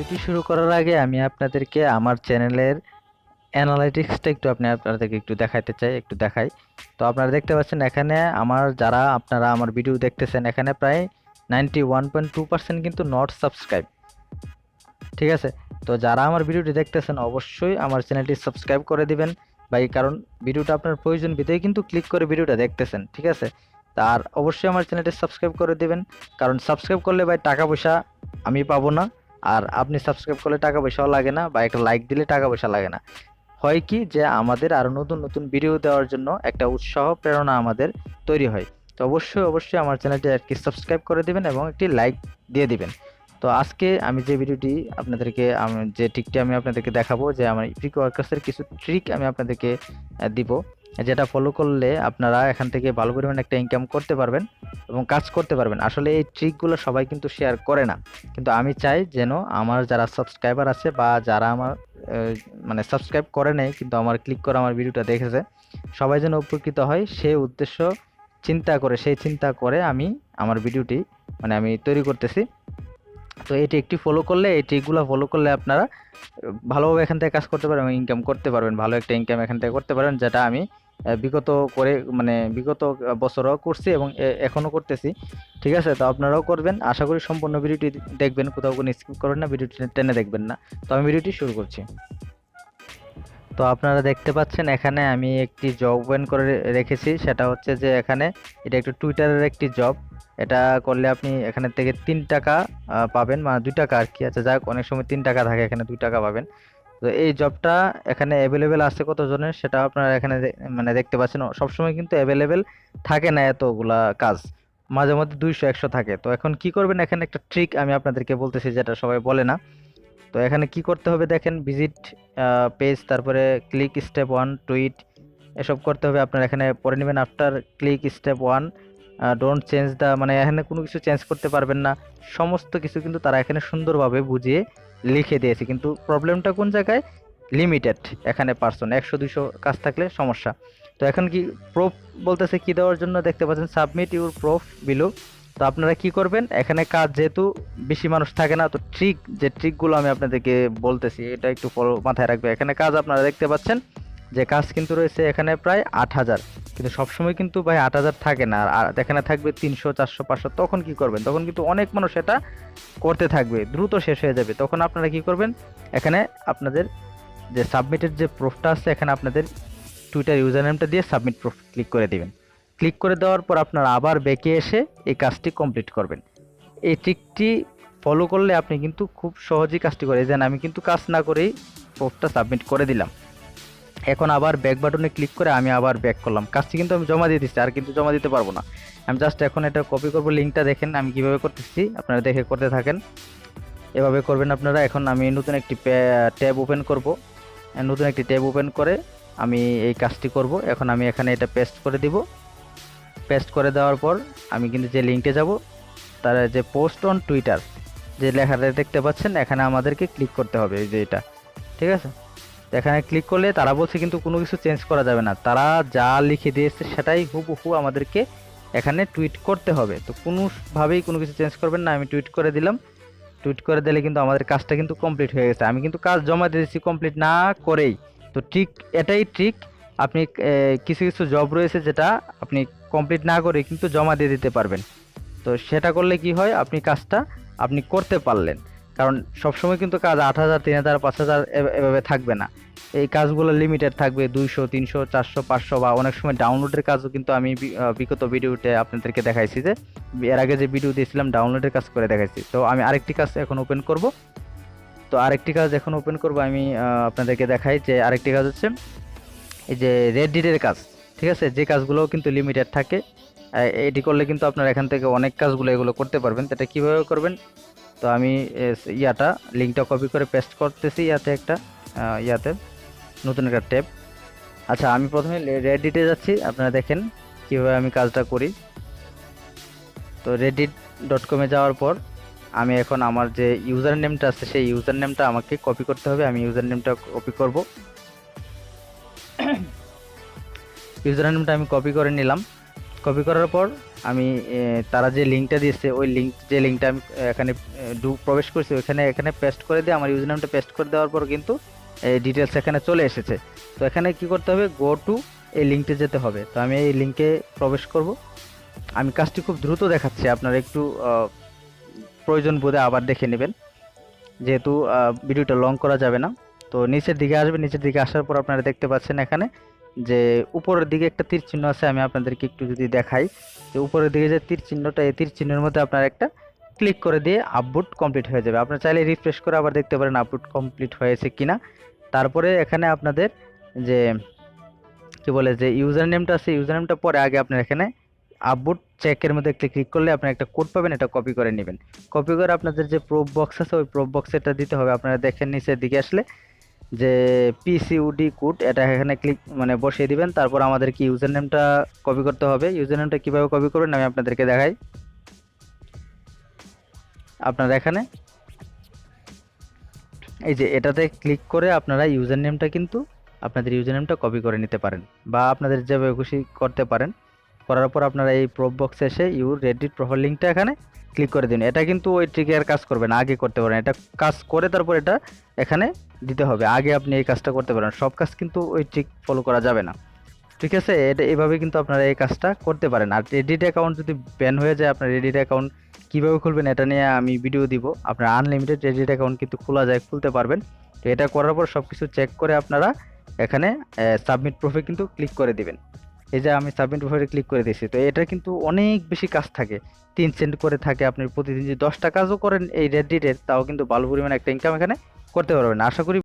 ভিডিওটি শুরু করার আগে আমি আপনাদেরকে আমার চ্যানেলের অ্যানালাইটিক্সটা আপনাদেরকে একটু দেখাতে চাই, একটু দেখাই। তো আপনারা দেখতে পাচ্ছেন এখানে আপনারা আমার ভিডিও দেখতেছেন, এখানে প্রায় 91.2% কিন্তু নট সাবস্ক্রাইব। ঠিক আছে, তো যারা আমার ভিডিওটি দেখতেছেন অবশ্যই আমার চ্যানেলটি সাবস্ক্রাইব করে দিবেন ভাই, কারণ ভিডিওটা আপনার প্রয়োজন বিধেই কিন্তু ক্লিক করে ভিডিওটা দেখতেছেন। ঠিক আছে, আর অবশ্যই আমার চ্যানেলটি সাবস্ক্রাইব করে দিবেন, কারণ সাবস্ক্রাইব করলে ভাই টাকা পয়সা আমি পাবো না, আর আপনি সাবস্ক্রাইব করলে টাকা পয়সাও লাগে না, বা একটা লাইক দিলে টাকা পয়সা লাগে না। হয় কি যে আমাদের আরও নতুন নতুন ভিডিও দেওয়ার জন্য একটা উৎসাহ প্রেরণা আমাদের তৈরি হয়। তো অবশ্যই অবশ্যই আমার চ্যানেলটি আর কি সাবস্ক্রাইব করে দিবেন এবং একটি লাইক দিয়ে দিবেন। তো আজকে আমি যে ভিডিওটি যে ট্রিকটি আমি আপনাদেরকে দেখাবো, যে আমার পিকওয়ার্কার্সের কিছু ট্রিক আমি আপনাদেরকে দিব, যেটা ফলো করলে আপনারা এখান থেকে ভালো পরিমাণে একটা ইনকাম করতে পারবেন এবং কাজ করতে পারবেন। আসলে এই ট্রিকগুলো সবাই কিন্তু শেয়ার করে না, কিন্তু আমি চাই যেন আমার যারা সাবস্ক্রাইবার আছে বা যারা আমার মানে সাবস্ক্রাইব করে নেই কিন্তু আমার ক্লিক করে আমার ভিডিওটা দেখেছে, সবাই যেন উপকৃত হয় সেই উদ্দেশ্য সেই চিন্তা করে আমি আমার ভিডিওটি আমি তৈরি করতেছি। তো এই ট্রিকটি ফলো করলে, এই ট্রিকগুলো ফলো করলে আপনারা ভালোভাবে এখান থেকে কাজ করতে পারবেন এবং ইনকাম করতে পারবেন, ভালো একটা ইনকাম এখান থেকে করতে পারবেন, যেটা আমি বিগত বছরও করছি এবং এখনও করতেছি। ঠিক আছে, তো আপনারাও করবেন। আশা করি সম্পূর্ণ ভিডিওটি দেখবেন, কোথাও কোনো স্কিপ করবেন না, ভিডিওটি টেনে দেখবেন না। তো আমি ভিডিওটি শুরু করছি। তো আপনারা দেখতে পাচ্ছেন এখানে আমি একটি জব ওপেন করে রেখেছি, সেটা হচ্ছে যে এখানে এটা একটু টুইটারের একটি জব। এটা করলে আপনি এখানে থেকে 3 টাকা পাবেন, মানে 2 টাকা আর কি। আচ্ছা যাক, অনেক সময় 3 টাকা থাকে, এখানে 2 টাকা পাবেন। তো এই জবটা এখানে অ্যাভেলেবেল আছে কতজনের সেটা আপনারা এখানে দেখতে পাচ্ছেন। সবসময় কিন্তু অ্যাভেলেবেল থাকে না এতগুলা কাজ, মাঝে মধ্যে 200-100 থাকে। তো এখন কি করবেন, এখানে একটা ট্রিক আমি আপনাদেরকে বলতেছি যেটা সবাই বলে না। তো এখানে কি করতে হবে দেখেন, ভিজিট পেজ, তারপরে ক্লিক স্টেপ 1 টুইট, এসব করতে হবে। আপনারা এখানে পড়ে নেবেন। After click step 1 don't change the, মানে এখানে কোনো কিছু চেঞ্জ করতে পারবেন না, সমস্ত কিছু কিন্তু তারা এখানে সুন্দরভাবে বুঝিয়ে লিখে দিয়েছে। কিন্তু প্রবলেমটা কোন জায়গায়, লিমিটেড এখানে পার্সন 100-200 কাজ থাকলে সমস্যা। তো এখন কি প্রুফ বলতেছে কি দেওয়ার জন্য, দেখতে পাচ্ছেন সাবমিট ইউর প্রুফ বিলো। তো আপনারা কি করবেন, এখানে কাজ যেহেতু বেশি মানুষ থাকে না, তো ট্রিকগুলো আমি আপনাদেরকে বলতেছি, এটা একটু মাথায় রাখবে। এখানে কাজ আপনারা দেখতে পাচ্ছেন যে কাজ কিন্তু রয়েছে এখানে প্রায় 8,000, কিন্তু সবসময় কিন্তু ভাই 8,000 থাকে না, আর এখানে থাকবে 300, 400, 500। তখন কি করবেন, তখন কিন্তু অনেক মানুষ এটা করতে থাকবে, দ্রুত শেষ হয়ে যাবে। তখন আপনারা কি করবেন, এখানে আপনাদের যে সাবমিটের যে প্রুফটা আছে, এখানে আপনাদের টুইটার ইউজার নেমটা দিয়ে সাবমিট প্রুফ ক্লিক করে দিবেন। ক্লিক করে দেওয়ার পর আপনারা আবার ব্যাকে এসে এই কাজটি কমপ্লিট করবেন। এই ট্রিকটি ফলো করলে আপনি কিন্তু খুব সহজেই কাজটি করে দেন। আমি কিন্তু কাজ না করেই প্রুফটা সাবমিট করে দিলাম। এখন আবার ব্যাক বাটনে ক্লিক করে আমি আবার ব্যাক করলাম, কাজটি কিন্তু আমি জমা দিয়ে দিচ্ছি, আর কিন্তু জমা দিতে পারবো না। আমি জাস্ট এখন এটা কপি করবো, লিঙ্কটা দেখেন আমি কিভাবে করতেছি, আপনারা দেখে করতে থাকেন, এভাবে করবেন আপনারা। এখন আমি নতুন একটি ট্যাব ওপেন করব, নতুন একটি ট্যাব ওপেন করে আমি এই কাজটি করব। এখন আমি এখানে এটা পেস্ট করে দিব। পেস্ট করে দেওয়ার পর আমি কিন্তু যে লিঙ্কে যাব, তার যে পোস্ট অন টুইটার যে লেখাটা দেখতে পাচ্ছেন, এখানে আমাদেরকে ক্লিক করতে হবে, এই যে এটা। ঠিক আছে, এখানে ক্লিক করলে তারা বলছে কিন্তু কোনো কিছু চেঞ্জ করা যাবে না, তারা যা লিখে দিয়েছে সেটাই হুবহু আমাদেরকে এখানে টুইট করতে হবে। তো কোনোভাবেই কোনো কিছু চেঞ্জ করবেন না। আমি টুইট করে দিলাম, টুইট করে দিলে কিন্তু আমাদের কাজটা কিন্তু কমপ্লিট হয়ে গেছে। আমি কিন্তু কাজ জমা দিয়েছি কমপ্লিট না করেই। তো ঠিক এটাই ট্রিক, আপনি কিছু কিছু জব রয়েছে যেটা আপনি কমপ্লিট না করে কিন্তু জমা দিয়ে দিতে পারবেন। তো সেটা করলে কি হয়, আপনি কাজটা আপনি করতে পারলেন। কারণ সবসময় কিন্তু কাজ 8,000, 3,000, 5,000 এভাবে থাকবে না। এই কাজগুলো লিমিটেড থাকবে 200, 300, 400, 500, বা অনেক সময় ডাউনলোডের কাজও কিন্তু আমি বিগত ভিডিওতে আপনাদেরকে দেখাইছি, যে এর আগে যে ভিডিও দিয়েছিলাম ডাউনলোডের কাজ করে দেখাইছি। তো আমি আরেকটি কাজ এখন ওপেন করব। তো আরেকটি কাজ এখন ওপেন করব আমি আপনাদেরকে দেখাই, যে আরেকটি কাজ হচ্ছে এই যে রেডিটের কাজ। ঠিক আছে, যে কাজগুলোও কিন্তু লিমিটেড থাকে, এটি করলে কিন্তু আপনারা এখান থেকে অনেক কাজগুলো এগুলো করতে পারবেন। তো এটা কীভাবে করবেন, তো আমি লিঙ্কটা কপি করে পেস্ট করতেছি ইয়াতে নতুন একটা ট্যাব। আচ্ছা, আমি প্রথমে রেডিটে যাচ্ছি, আপনারা দেখেন কীভাবে আমি কাজটা করি। তো reddit.com-এ যাওয়ার পর আমি এখন আমার যে ইউজার নেমটা আছে, সেই ইউজার নেমটা আমাকে কপি করতে হবে। আমি ইউজার নেমটা কপি করব, ইউজার নেমটা আমি কপি করে নিলাম। কপি করার পর আমি তারা যে লিঙ্কটা দিয়েছে ওই লিঙ্কটা আমি এখানে প্রবেশ করছি, এখানে পেস্ট করে দিয়ে আমার ইউজার নেমটা পেস্ট করে দেওয়ার পর কিন্তু ডিটেলস এখানে চলে এসেছে। তো এখানে কি করতে হবে, গো টু এই লিঙ্কতে যেতে হবে। তো আমি এই লিঙ্কে প্রবেশ করব। আমি কাজটি খুব দ্রুত দেখাচ্ছি, আপনারা একটু প্রয়োজন বোধে আবার দেখে নেবেন, যেহেতু ভিডিওটা লং করা যাবে না। তো নিচের দিকে আসবে, নিচের দিকে আসার পর আপনারা দেখতে পাচ্ছেন এখানে যে উপরের দিকে একটা তীর চিহ্ন আছে। আমি আপনাদেরকে একটু যদি দেখাই, যে উপরের দিকে যে তীর চিহ্নটা, এই তীর চিহ্নের মধ্যে আপনারা একটা ক্লিক করে দিয়ে আপলোড কমপ্লিট হয়ে যাবে। আপনারা চাইলে রিফ্রেশ করে আবার দেখতে পারেন আপলোড কমপ্লিট হয়েছে কিনা। তারপরে এখানে আপনাদের যে কি বলে যে ইউজার নেমটা আছে, ইউজার নেমটা পরে আগে আপনার এখানে আপলোড চেকের মধ্যে ক্লিক করলে আপনি একটা কোড পাবেন, এটা কপি করে নেবেন। কপি করে আপনাদের যে প্রুফ বক্স আছে ওই প্রুফ বক্সে এটা দিতে হবে। আপনারা দেখেন নিচের দিকে আসলে যে পিসিউডি কোড, এটা এখানে ক্লিক মানে বসিয়ে দিবেন। তারপর আমাদের কি ইউজার নেমটা কপি করতে হবে। ইউজার নেমটা কীভাবে কপি করবেন আমি আপনাদেরকে দেখাই। আপনারা এখানে এই যে এটাতে ক্লিক করে আপনারা ইউজার নেমটা কিন্তু আপনাদের ইউজার নেমটা কপি করে নিতে পারেন, বা আপনাদের যেভাবে খুশি করতে পারেন। করার পর আপনারা এই প্রুফ বক্সে এসে ইউর রেডিট প্রোফাইল লিঙ্কটা এখানে ক্লিক করে দিন। এটা কিন্তু ওই ট্রিকে আর কাজ করবে না, আগে করতে পারেন। এটা কাজ করে তারপর এটা এখানে দিতে হবে, আগে আপনি এই কাজটা করতে পারেন। সব কাজ কিন্তু ওই ট্রিক ফলো করা যাবে না, ঠিক আছে? এটা এভাবে কিন্তু আপনারা এই কাজটা করতে পারেন। আর রেডিট অ্যাকাউন্ট যদি ব্যান হয়ে যায়, আপনার রেডিট অ্যাকাউন্ট কীভাবে খুলবেন এটা নিয়ে আমি ভিডিও দিব। আপনার আনলিমিটেড রেডিট অ্যাকাউন্ট কিন্তু খোলা যায়, খুলতে পারবেন। তো এটা করার পর সব কিছু চেক করে আপনারা এখানে সাবমিট প্রুফে কিন্তু ক্লিক করে দিবেন। এই যে আমি সাবমিট প্রুফে ক্লিক করে দিয়েছি। তো এটা কিন্তু অনেক বেশি কাজ থাকে, 3 সেন্ট করে থাকে। আপনি প্রতিদিন যদি 10টা কাজও করেন এই রেডিটের, তাও কিন্তু ভালো পরিমাণে একটা ইনকাম এখানে করতে পারবেন। আশা করি